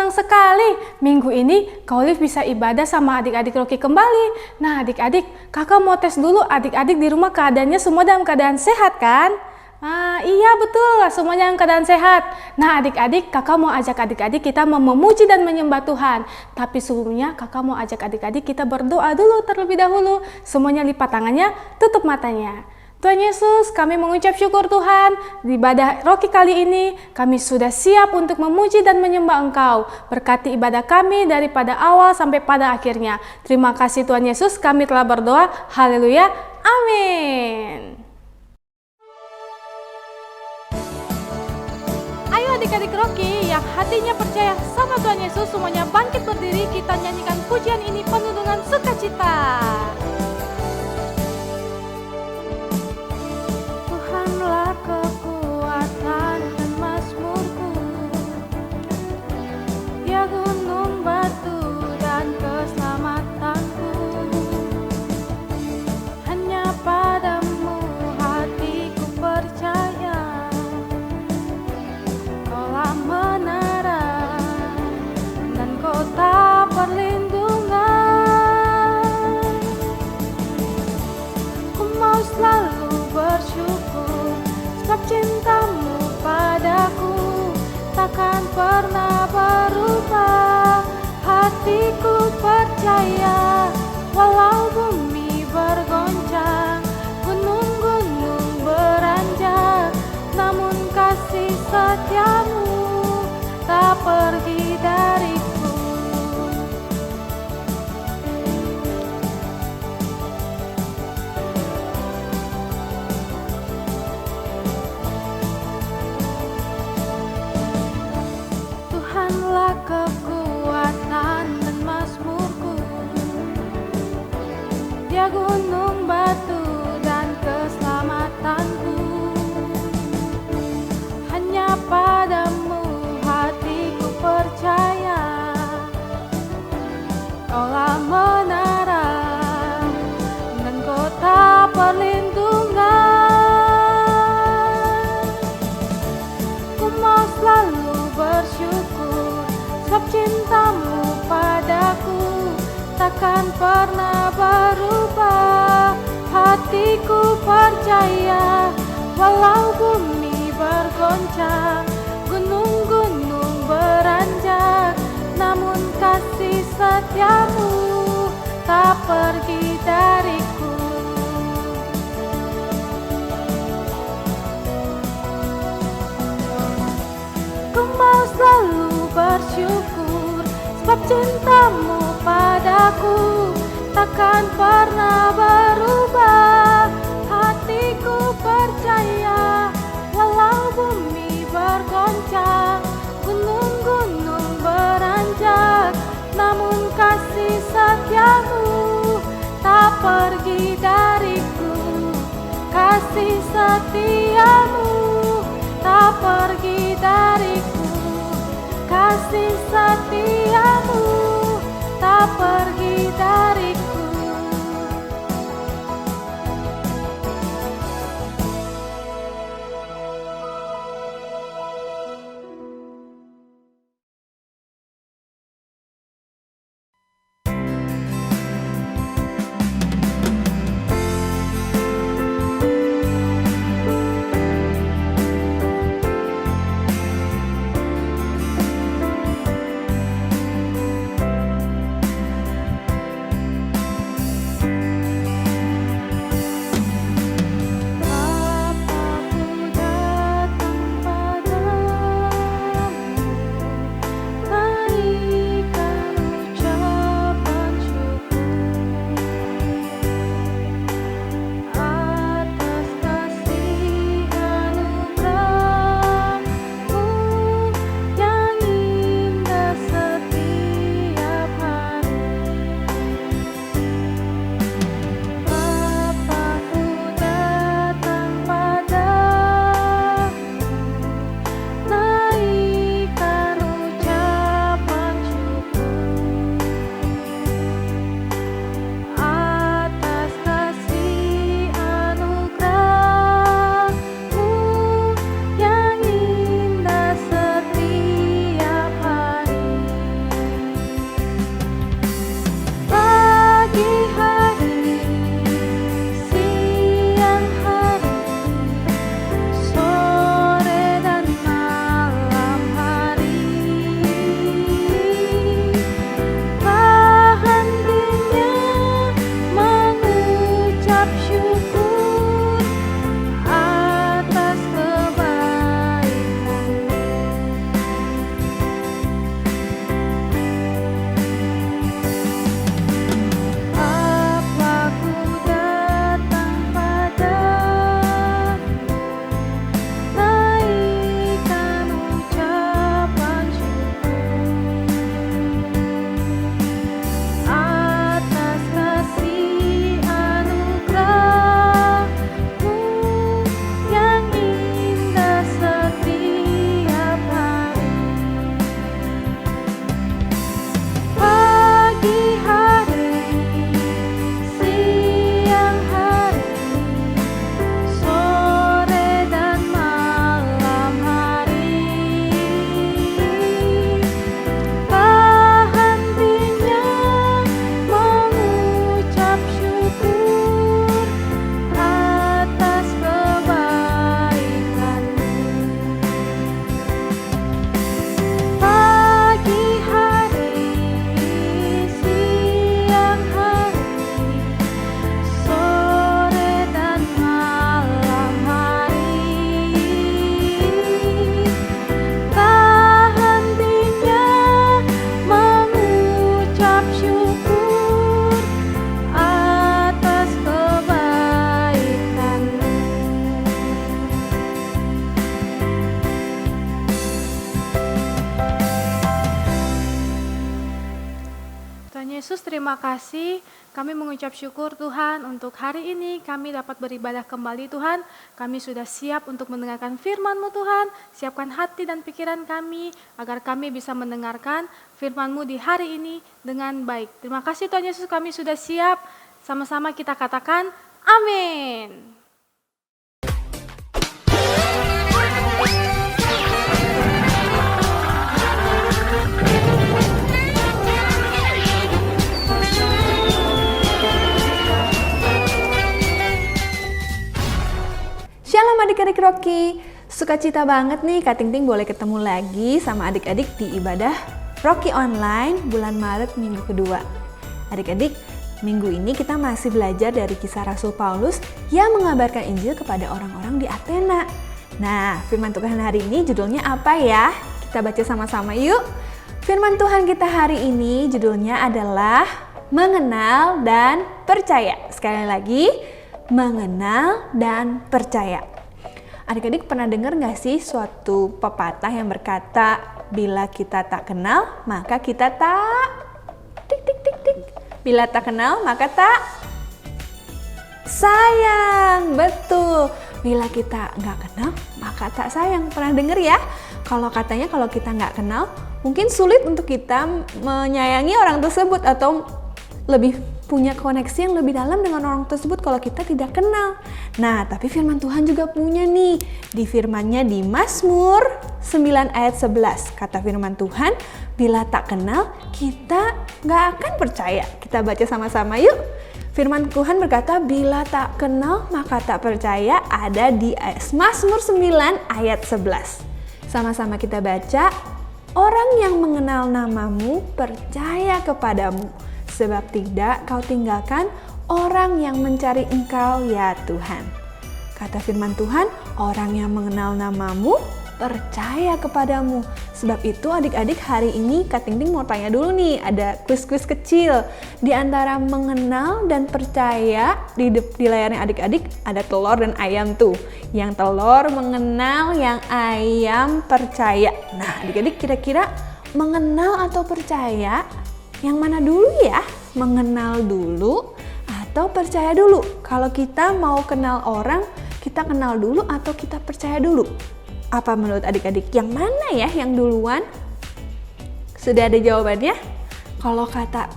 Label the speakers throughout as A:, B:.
A: senang sekali. Minggu ini Kak Olive bisa ibadah sama adik-adik Rocky kembali. Nah adik-adik, kakak mau tes dulu adik-adik di rumah keadaannya semua dalam keadaan sehat kan? Iya betul, semuanya dalam keadaan sehat. Nah adik-adik, kakak mau ajak adik-adik kita memuji dan menyembah Tuhan. Tapi sebelumnya kakak mau ajak adik-adik kita berdoa dulu terlebih dahulu. Semuanya lipat tangannya, tutup matanya. Tuhan Yesus, kami mengucap syukur Tuhan, di ibadah Rocky kali ini kami sudah siap untuk memuji dan menyembah Engkau. Berkati ibadah kami daripada awal sampai pada akhirnya. Terima kasih Tuhan Yesus, kami telah berdoa. Haleluya, amin. Ayo adik-adik Rocky yang hatinya percaya sama Tuhan Yesus, semuanya bangkit berdiri, kita nyanyikan pujian ini penuh dengan sukacita. Tuhanlah kekuatan dan mazmurku, Dia gunung batu dan keselamatanku. Hanya padamu hatiku percaya, Kaulah menara dan kota perlindungan. Ku mau selalu bersyukur, sebab cintamu padaku takkan pernah berubah. Hatiku percaya, walau bumi bergoncang, gunung-gunung beranjak, namun kasih setiamu tak pergi dariku. Tuhanlah kekuatan dan mazmurku, Dia gunung batu dan keselamatanku. Hanya padamu hatiku percaya, Kaulah menara dan kota perlindungan. Ku mau selalu bersyukur, sebab cintamu padaku takkan pernah berubah. Hatiku percaya, walau bumi bergoncang, gunung-gunung beranjak, namun kasih setiamu tak pergi dariku. Ku mau selalu bersyukur, sebab cintamu padaku takkan pernah berubah. Hatiku percaya, walau bumi bergoncang, gunung-gunung beranjak, namun kasih setiamu tak pergi dariku. Kasih setiamu tak pergi dariku. Kasih setiamu tak pergi dariku. Yesus, terima kasih. Kami mengucap syukur Tuhan untuk hari ini kami dapat beribadah kembali Tuhan. Kami sudah siap untuk mendengarkan firman-Mu Tuhan. Siapkan hati dan pikiran kami agar kami bisa mendengarkan firman-Mu di hari ini dengan baik. Terima kasih Tuhan Yesus, kami sudah siap. Sama-sama kita katakan amin.
B: Shalom adik-adik Rocky, sukacita banget nih Kak Ting Ting boleh ketemu lagi sama adik-adik di ibadah Rocky Online bulan Maret minggu kedua. Adik-adik, minggu ini kita masih belajar dari kisah Rasul Paulus yang mengabarkan Injil kepada orang-orang di Athena. Nah, firman Tuhan hari ini judulnya apa ya? Kita baca sama-sama yuk. Firman Tuhan kita hari ini judulnya adalah Mengenal dan Percaya. Sekali lagi, mengenal dan percaya. Adik-adik pernah dengar gak sih suatu pepatah yang berkata, bila kita tak kenal maka kita tak bila tak kenal maka tak sayang. Betul, bila kita gak kenal maka tak sayang. Pernah dengar ya? Kalau katanya kalau kita gak kenal mungkin sulit untuk kita menyayangi orang tersebut atau lebih punya koneksi yang lebih dalam dengan orang tersebut kalau kita tidak kenal. Nah, tapi firman Tuhan juga punya nih. Di firman-Nya di Mazmur 9 ayat 11. Kata firman Tuhan, bila tak kenal, kita gak akan percaya. Kita baca sama-sama yuk. Firman Tuhan berkata, bila tak kenal, maka tak percaya, ada di Mazmur 9 ayat 11. Sama-sama kita baca, orang yang mengenal namamu percaya kepadamu. Sebab tidak kau tinggalkan orang yang mencari engkau ya Tuhan. Kata firman Tuhan, orang yang mengenal namamu percaya kepadamu. Sebab itu adik-adik hari ini Kak Ting Ting mau tanya dulu nih, ada kuis-kuis kecil. Di antara mengenal dan percaya, di layarnya adik-adik ada telur dan ayam tuh. Yang telur mengenal, yang ayam percaya. Nah adik-adik kira-kira mengenal atau percaya yang mana dulu ya? Mengenal dulu atau percaya dulu? Kalau kita mau kenal orang, kita kenal dulu atau kita percaya dulu? Apa menurut adik-adik? Yang mana ya yang duluan? Sudah ada jawabannya? Kalau kata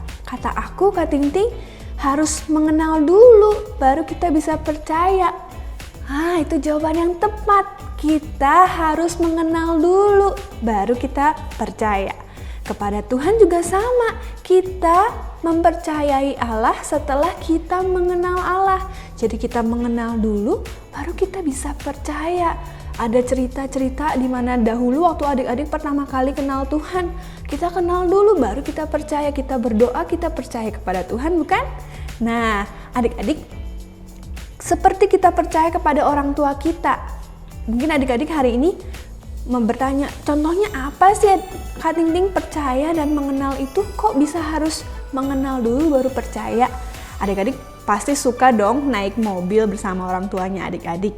B: aku, Kak Ting Ting, harus mengenal dulu baru kita bisa percaya. Itu jawaban yang tepat. Kita harus mengenal dulu baru kita percaya. Kepada Tuhan juga sama, kita mempercayai Allah setelah kita mengenal Allah. Jadi kita mengenal dulu, baru kita bisa percaya. Ada cerita-cerita di mana dahulu waktu adik-adik pertama kali kenal Tuhan, kita kenal dulu, baru kita percaya, kita berdoa, kita percaya kepada Tuhan, bukan? Nah, adik-adik, seperti kita percaya kepada orang tua kita. Mungkin adik-adik hari ini bertanya, contohnya apa sih Kak Ting Ting percaya dan mengenal itu? Kok bisa harus mengenal dulu baru percaya? Adik-adik pasti suka dong naik mobil bersama orang tuanya adik-adik.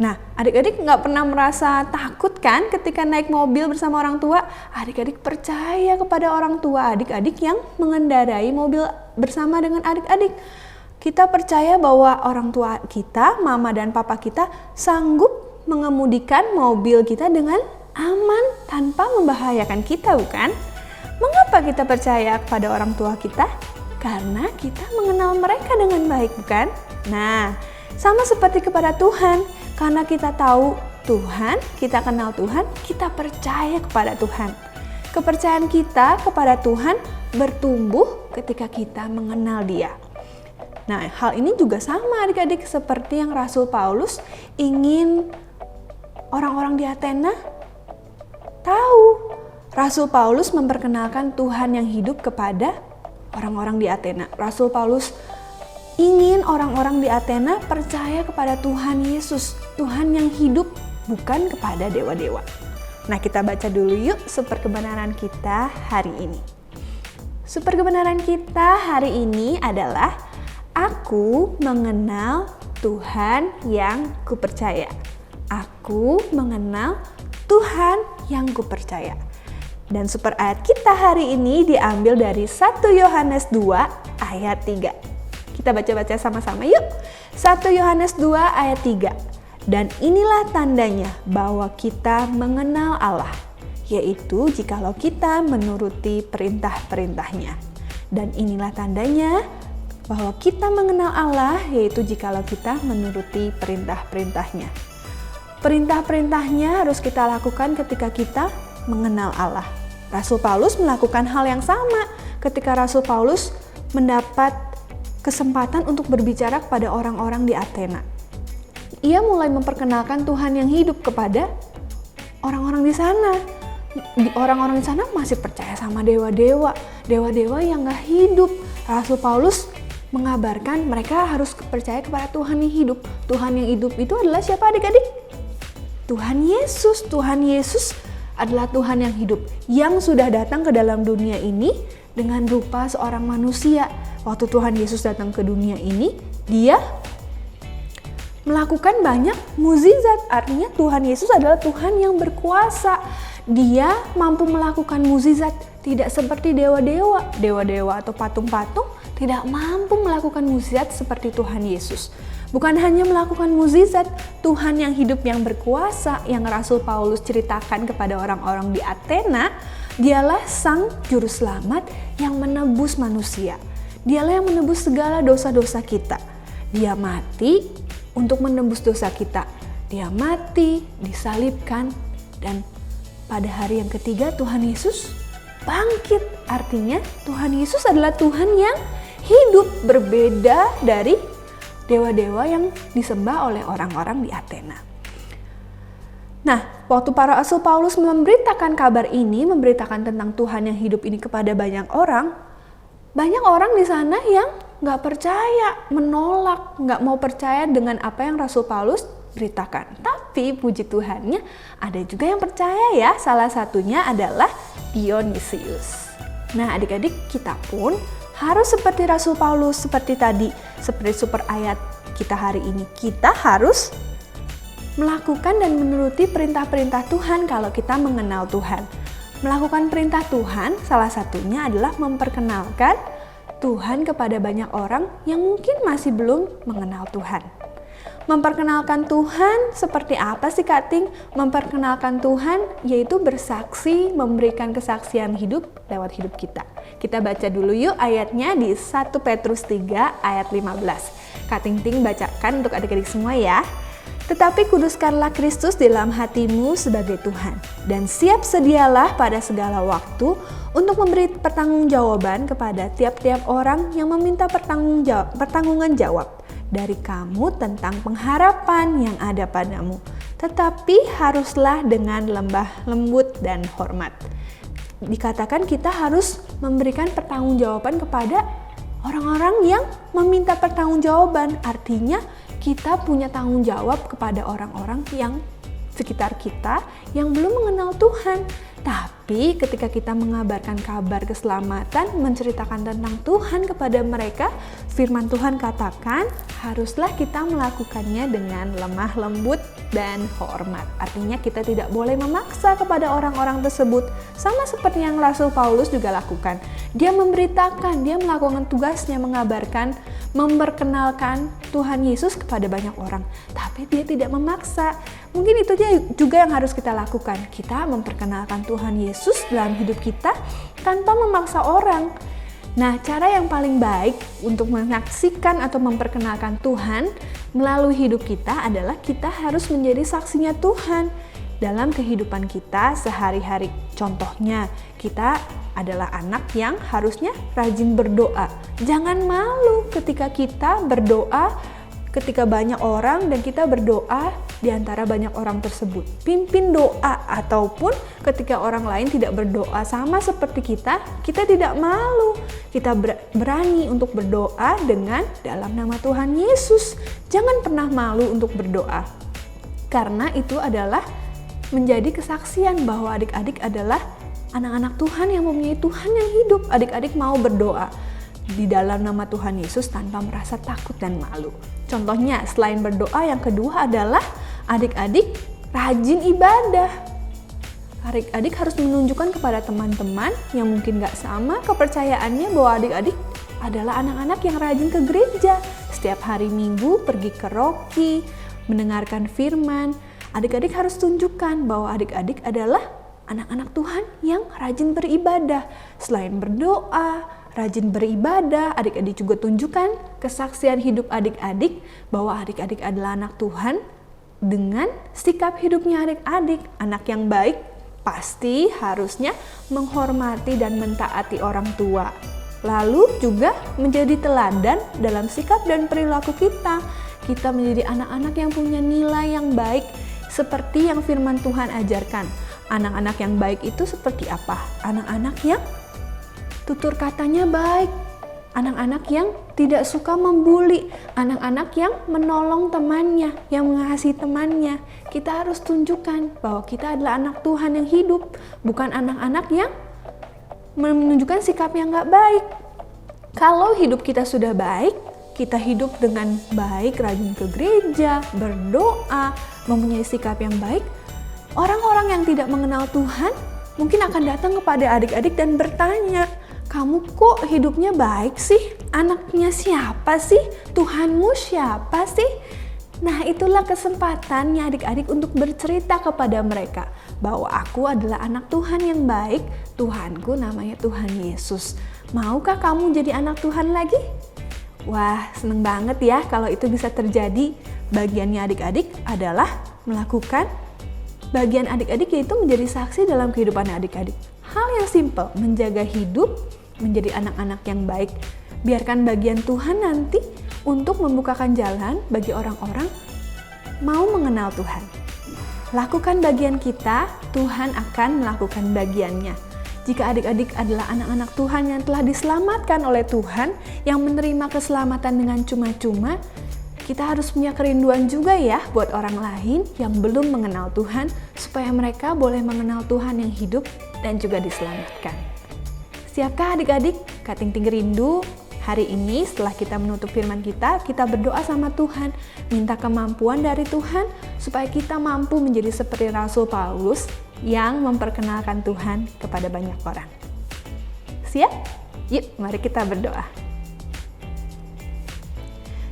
B: Nah, adik-adik nggak pernah merasa takut kan ketika naik mobil bersama orang tua? Adik-adik percaya kepada orang tua adik-adik yang mengendarai mobil bersama dengan adik-adik. Kita percaya bahwa orang tua kita, mama dan papa kita sanggup mengemudikan mobil kita dengan aman tanpa membahayakan kita, bukan? Mengapa kita percaya kepada orang tua kita? Karena kita mengenal mereka dengan baik, bukan? Nah, sama seperti kepada Tuhan, karena kita tahu Tuhan, kita kenal Tuhan, kita percaya kepada Tuhan. Kepercayaan kita kepada Tuhan bertumbuh ketika kita mengenal Dia. Nah, hal ini juga sama adik-adik seperti yang Rasul Paulus ingin orang-orang di Athena tahu. Rasul Paulus memperkenalkan Tuhan yang hidup kepada orang-orang di Athena. Rasul Paulus ingin orang-orang di Athena percaya kepada Tuhan Yesus, Tuhan yang hidup, bukan kepada dewa-dewa. Nah, kita baca dulu yuk sumber kebenaran kita hari ini. Sumber kebenaran kita hari ini adalah aku mengenal Tuhan yang kupercaya. Aku mengenal Tuhan yang kupercaya. Dan super ayat kita hari ini diambil dari 1 Yohanes 2 ayat 3. Kita baca-baca sama-sama yuk. 1 Yohanes 2 ayat 3. Dan inilah tandanya bahwa kita mengenal Allah, yaitu jikalau kita menuruti perintah-perintahnya. Dan inilah tandanya bahwa kita mengenal Allah, yaitu jikalau kita menuruti perintah-perintahnya. Perintah-perintahnya harus kita lakukan ketika kita mengenal Allah. Rasul Paulus melakukan hal yang sama ketika Rasul Paulus mendapat kesempatan untuk berbicara kepada orang-orang di Athena. Ia mulai memperkenalkan Tuhan yang hidup kepada orang-orang di sana. Orang-orang di sana masih percaya sama dewa-dewa yang gak hidup. Rasul Paulus mengabarkan mereka harus percaya kepada Tuhan yang hidup. Tuhan yang hidup itu adalah siapa adik-adik? Tuhan Yesus. Tuhan Yesus adalah Tuhan yang hidup, yang sudah datang ke dalam dunia ini dengan rupa seorang manusia. Waktu Tuhan Yesus datang ke dunia ini, dia melakukan banyak mukjizat. Artinya Tuhan Yesus adalah Tuhan yang berkuasa. Dia mampu melakukan mukjizat, tidak seperti dewa-dewa. Dewa-dewa atau patung-patung tidak mampu melakukan mukjizat seperti Tuhan Yesus. Bukan hanya melakukan mukjizat, Tuhan yang hidup yang berkuasa yang Rasul Paulus ceritakan kepada orang-orang di Athena, dialah Sang Juru Selamat yang menebus manusia. Dialah yang menebus segala dosa-dosa kita. Dia mati untuk menebus dosa kita. Dia mati, disalibkan, dan pada hari yang ketiga Tuhan Yesus bangkit. Artinya Tuhan Yesus adalah Tuhan yang hidup, berbeda dari dewa-dewa yang disembah oleh orang-orang di Athena. Nah, waktu para Rasul Paulus memberitakan kabar ini, memberitakan tentang Tuhan yang hidup ini kepada banyak orang di sana yang gak percaya, menolak, gak mau percaya dengan apa yang Rasul Paulus beritakan. Tapi puji Tuhannya ada juga yang percaya ya, salah satunya adalah Dionysius. Nah adik-adik, kita pun harus seperti Rasul Paulus, seperti tadi, seperti super ayat kita hari ini. Kita harus melakukan dan menuruti perintah-perintah Tuhan kalau kita mengenal Tuhan. Melakukan perintah Tuhan salah satunya adalah memperkenalkan Tuhan kepada banyak orang yang mungkin masih belum mengenal Tuhan. Memperkenalkan Tuhan seperti apa sih Kak Ting? Memperkenalkan Tuhan yaitu bersaksi, memberikan kesaksian hidup lewat hidup kita. Kita baca dulu yuk ayatnya di 1 Petrus 3 ayat 15. Kak Ting Ting bacakan untuk adik-adik semua ya. Tetapi kuduskanlah Kristus dalam hatimu sebagai Tuhan, dan siap sedialah pada segala waktu untuk memberi pertanggungjawaban kepada tiap-tiap orang yang meminta pertanggungan jawab dari kamu tentang pengharapan yang ada padamu, tetapi haruslah dengan lembah lembut dan hormat. Dikatakan kita harus memberikan pertanggungjawaban kepada orang-orang yang meminta pertanggungjawaban. Artinya kita punya tanggung jawab kepada orang-orang yang sekitar kita yang belum mengenal Tuhan. Tapi ketika kita mengabarkan kabar keselamatan, menceritakan tentang Tuhan kepada mereka, firman Tuhan katakan haruslah kita melakukannya dengan lemah lembut dan hormat. Artinya kita tidak boleh memaksa kepada orang-orang tersebut. Sama seperti yang Rasul Paulus juga lakukan. Dia memberitakan, dia melakukan tugasnya mengabarkan, memperkenalkan Tuhan Yesus kepada banyak orang. Tapi dia tidak memaksa. Mungkin itu juga yang harus kita lakukan. Kita memperkenalkan Tuhan Yesus dalam hidup kita tanpa memaksa orang. Nah, cara yang paling baik untuk menyaksikan atau memperkenalkan Tuhan melalui hidup kita adalah kita harus menjadi saksinya Tuhan dalam kehidupan kita sehari-hari. Contohnya, kita adalah anak yang harusnya rajin berdoa. Jangan malu ketika kita berdoa, ketika banyak orang dan kita berdoa di antara banyak orang tersebut. Pimpin doa, ataupun ketika orang lain tidak berdoa sama seperti kita tidak malu. Kita berani untuk berdoa dengan dalam nama Tuhan Yesus. Jangan pernah malu untuk berdoa. Karena itu adalah menjadi kesaksian bahwa adik-adik adalah anak-anak Tuhan yang mempunyai Tuhan yang hidup. Adik-adik mau berdoa di dalam nama Tuhan Yesus tanpa merasa takut dan malu. Contohnya, selain berdoa, yang kedua adalah adik-adik rajin ibadah. Adik-adik harus menunjukkan kepada teman-teman yang mungkin gak sama kepercayaannya bahwa adik-adik adalah anak-anak yang rajin ke gereja. Setiap hari Minggu pergi ke Rocky, mendengarkan firman. Adik-adik harus tunjukkan bahwa adik-adik adalah anak-anak Tuhan yang rajin beribadah. Selain berdoa, rajin beribadah, adik-adik juga tunjukkan kesaksian hidup adik-adik bahwa adik-adik adalah anak Tuhan dengan sikap hidupnya adik-adik. Anak yang baik pasti harusnya menghormati dan mentaati orang tua. Lalu juga menjadi teladan dalam sikap dan perilaku kita. Kita menjadi anak-anak yang punya nilai yang baik seperti yang firman Tuhan ajarkan. Anak-anak yang baik itu seperti apa? Anak-anak yang tutur katanya baik, anak-anak yang tidak suka membuli, anak-anak yang menolong temannya, yang mengasihi temannya. Kita harus tunjukkan bahwa kita adalah anak Tuhan yang hidup, bukan anak-anak yang menunjukkan sikap yang gak baik. Kalau hidup kita sudah baik, kita hidup dengan baik, rajin ke gereja, berdoa, mempunyai sikap yang baik, orang-orang yang tidak mengenal Tuhan mungkin akan datang kepada adik-adik dan bertanya, kamu kok hidupnya baik sih? Anaknya siapa sih? Tuhanmu siapa sih? Nah, itulah kesempatannya adik-adik untuk bercerita kepada mereka bahwa aku adalah anak Tuhan yang baik, Tuhanku namanya Tuhan Yesus. Maukah kamu jadi anak Tuhan lagi? Wah, seneng banget ya kalau itu bisa terjadi. Bagiannya adik-adik adalah melakukan bagian adik-adik, yaitu menjadi saksi dalam kehidupan adik-adik. Hal yang simpel, menjaga hidup, menjadi anak-anak yang baik. Biarkan bagian Tuhan nanti untuk membukakan jalan bagi orang-orang mau mengenal Tuhan. Lakukan bagian kita, Tuhan akan melakukan bagiannya. Jika adik-adik adalah anak-anak Tuhan yang telah diselamatkan oleh Tuhan, yang menerima keselamatan dengan cuma-cuma, kita harus punya kerinduan juga ya buat orang lain yang belum mengenal Tuhan, supaya mereka boleh mengenal Tuhan yang hidup dan juga diselamatkan. Siapkah adik-adik? Kak Ting Ting rindu hari ini setelah kita menutup firman kita berdoa sama Tuhan, minta kemampuan dari Tuhan supaya kita mampu menjadi seperti Rasul Paulus yang memperkenalkan Tuhan kepada banyak orang. Siap? Yuk, mari kita berdoa.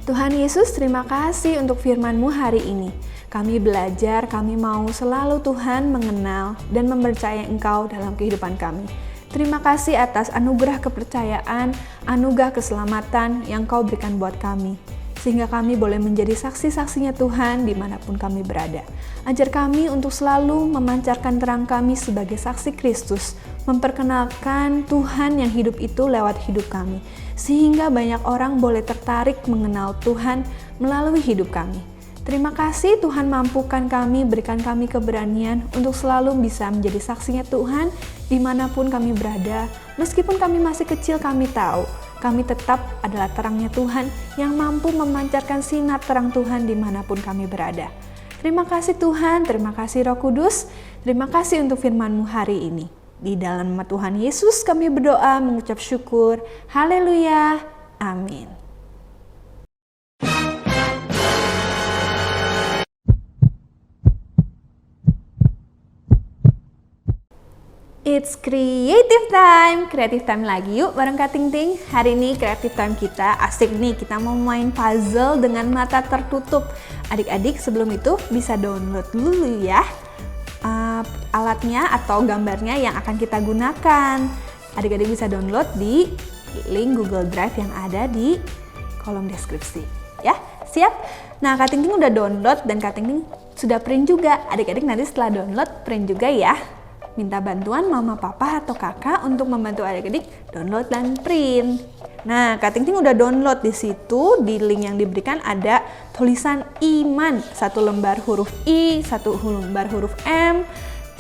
B: Tuhan Yesus, terima kasih untuk firman-Mu hari ini. Kami belajar, kami mau selalu Tuhan mengenal dan mempercayai Engkau dalam kehidupan kami. Terima kasih atas anugerah kepercayaan, anugerah keselamatan yang Kau berikan buat kami. Sehingga kami boleh menjadi saksi-saksinya Tuhan dimanapun kami berada. Ajar kami untuk selalu memancarkan terang kami sebagai saksi Kristus, memperkenalkan Tuhan yang hidup itu lewat hidup kami. Sehingga banyak orang boleh tertarik mengenal Tuhan melalui hidup kami. Terima kasih Tuhan, mampukan kami, berikan kami keberanian untuk selalu bisa menjadi saksinya Tuhan dimanapun kami berada. Meskipun kami masih kecil, kami tahu kami tetap adalah terangnya Tuhan yang mampu memancarkan sinar terang Tuhan dimanapun kami berada. Terima kasih Tuhan, terima kasih Roh Kudus, terima kasih untuk firman-Mu hari ini. Di dalam nama Tuhan Yesus kami berdoa mengucap syukur. Haleluya. Amin. It's creative time lagi yuk bareng Kak Ting Ting. Hari ini creative time kita asik nih, kita mau main puzzle dengan mata tertutup. Adik-adik sebelum itu bisa download dulu ya alatnya atau gambarnya yang akan kita gunakan. Adik-adik bisa download di link Google Drive yang ada di kolom deskripsi ya. Siap? Nah, Kak Ting Ting udah download dan Kak Ting Ting sudah print juga. Adik-adik nanti setelah download print juga ya. Minta bantuan mama, papa, atau kakak untuk membantu adik-adik download dan print. Nah, Kak Ting Ting udah download. Di situ di link yang diberikan ada tulisan iman, 1 lembar huruf I, 1 lembar huruf M,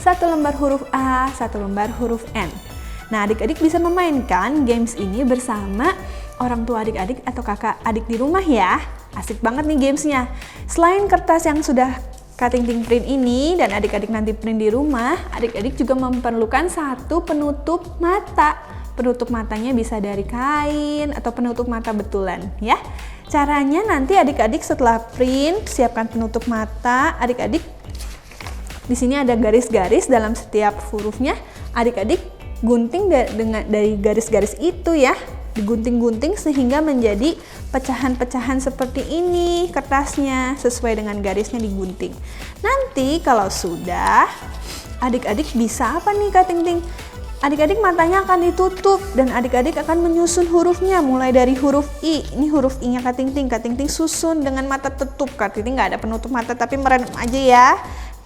B: 1 lembar huruf A, 1 lembar huruf N. Nah, adik-adik bisa memainkan games ini bersama orang tua adik-adik atau kakak adik di rumah ya. Asik banget nih gamesnya. Selain kertas yang sudah Kak Ting Ting print ini dan adik-adik nanti print di rumah, adik-adik juga memerlukan satu penutup mata. Penutup matanya bisa dari kain atau penutup mata betulan ya. Caranya nanti adik-adik setelah print, siapkan penutup mata, adik-adik Di sini ada garis-garis dalam setiap hurufnya. Adik-adik gunting dari garis-garis itu ya. Digunting-gunting sehingga menjadi pecahan-pecahan seperti ini kertasnya, sesuai dengan garisnya digunting. Nanti kalau sudah, adik-adik bisa apa nih Kak Ting Ting? Adik-adik matanya akan ditutup dan adik-adik akan menyusun hurufnya mulai dari huruf I. Ini huruf I-nya Kak Ting Ting. Kak Ting Ting susun dengan mata tutup. Kak Ting Ting nggak ada penutup mata tapi merem aja ya.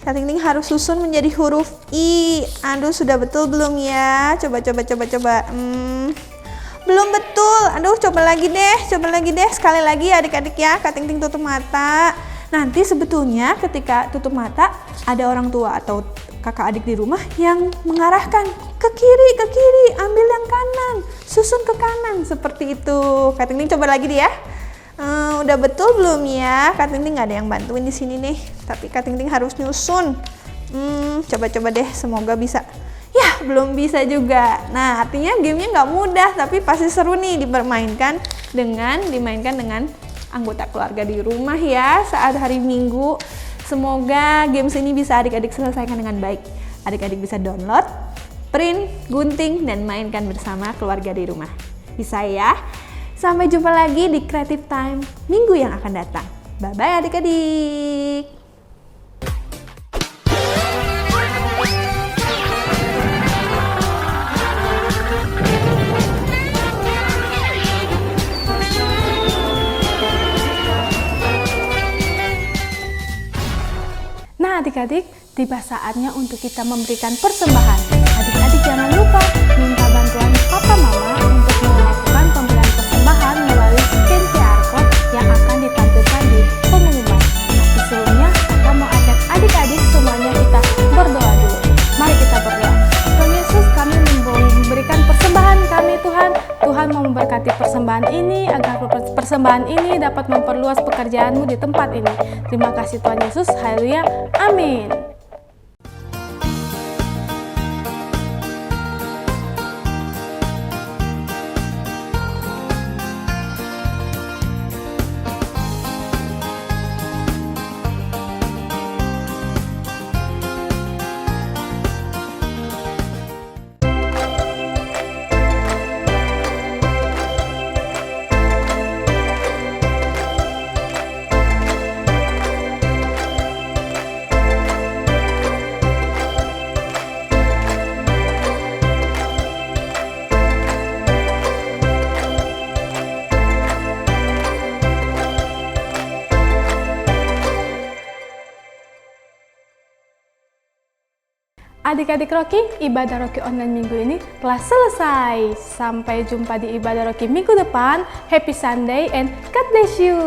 B: Kak Ting Ting harus susun menjadi huruf I. Aduh, sudah betul belum ya? Coba. Belum betul. Aduh, coba lagi deh. Sekali lagi adik-adik ya. Kak Ting Ting tutup mata. Nanti sebetulnya ketika tutup mata ada orang tua atau kakak adik di rumah yang mengarahkan ke kiri, ambil yang kanan, susun ke kanan seperti itu. Kak Ting Ting coba lagi deh ya. Udah betul belum ya? Kak Ting Ting nggak ada yang bantuin di sini nih, tapi Kak Ting Ting harus nyusun. Coba deh, semoga bisa. Ya, belum bisa juga. Nah, artinya gamenya nggak mudah, tapi pasti seru nih dimainkan dengan anggota keluarga di rumah ya saat hari Minggu. Semoga games ini bisa adik-adik selesaikan dengan baik. Adik-adik bisa download, print, gunting, dan mainkan bersama keluarga di rumah. Bisa ya? Sampai jumpa lagi di Creative Time minggu yang akan datang. Bye-bye adik-adik.
A: Nah adik-adik, tiba saatnya untuk kita memberikan persembahan. Adik-adik jangan lupa minta bantuan papa mama untuk melakukan pemberian persembahan melalui scan QR Code yang akan ditampilkan di pengumuman. Tapi sebelumnya, kakak mau ajak adik-adik semuanya kita berdoa dulu. Mari kita berdoa. Tuhan Yesus, kami memberikan persembahan kami Tuhan. Tuhan mau memberkati persembahan ini agar persembahan ini dapat memperluas pekerjaan-Mu di tempat ini. Terima kasih Tuhan Yesus. Haleluya. Amin. Adik-adik Rocky, ibadah Rocky online minggu ini telah selesai. Sampai jumpa di ibadah Rocky minggu depan. Happy Sunday and God bless you.